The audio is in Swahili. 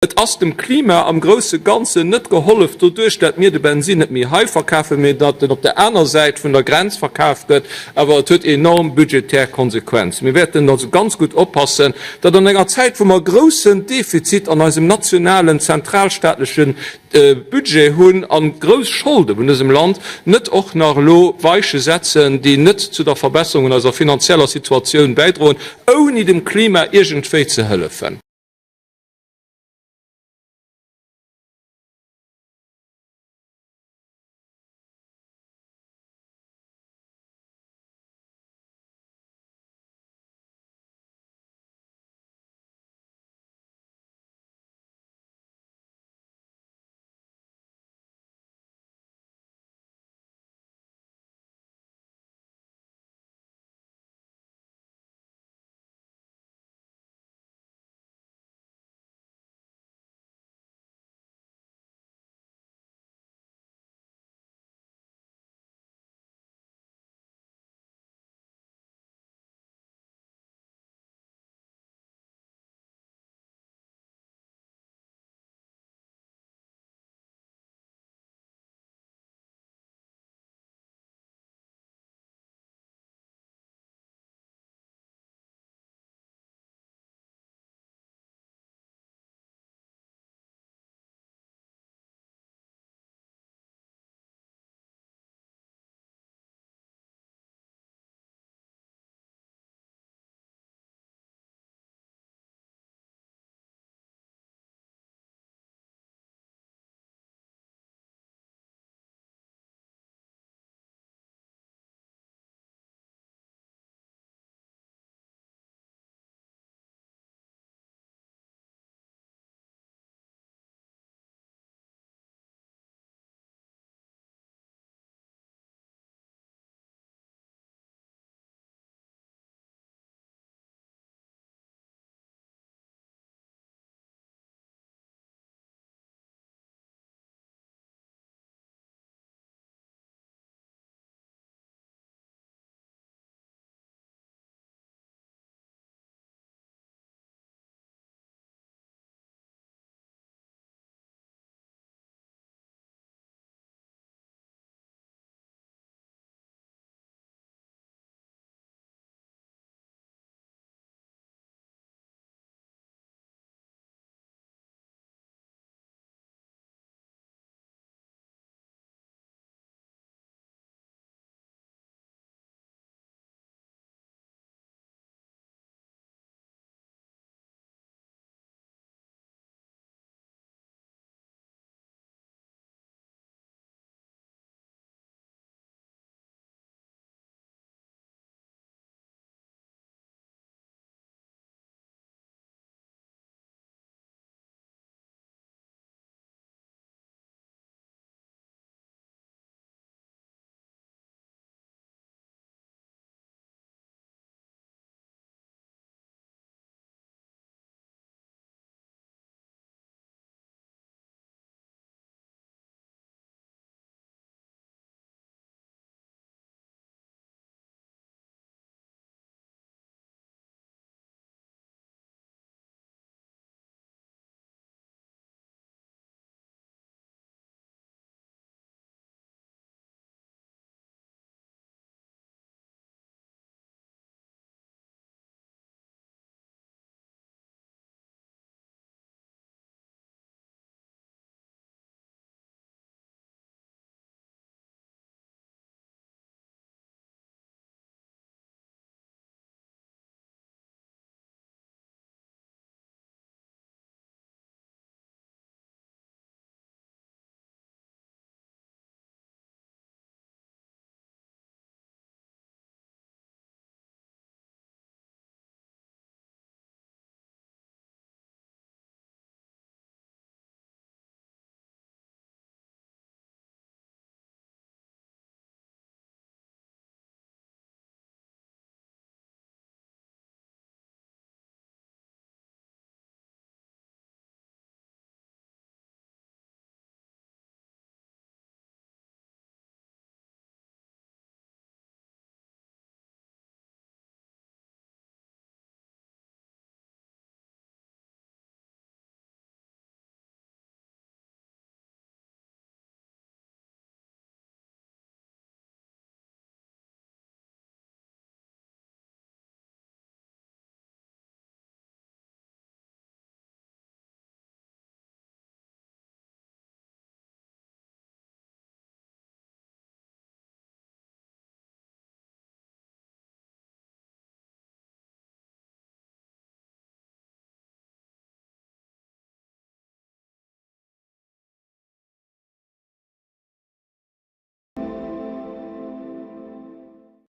Et ass dem Klima am grosse Ganze net geholft dodurch, dat mir de Benzin net mir heil verkaufe mir dat den op der einer Seite vun der Grenz verkauft gëtt, aber huet enorm budgetär Konsequenz. Wir werden also ganz gut oppassen, dat an enger Zeit vu man großen Defizit an einem nationalen zentralstaatlichen Budget hunn an Gros Schulde vun diesem Land net och nach lo weiche setzen, die net zu der Verbesserung unserer finanzieller Situation beidrohen, ohne dem Klima irgendwei zu helfen.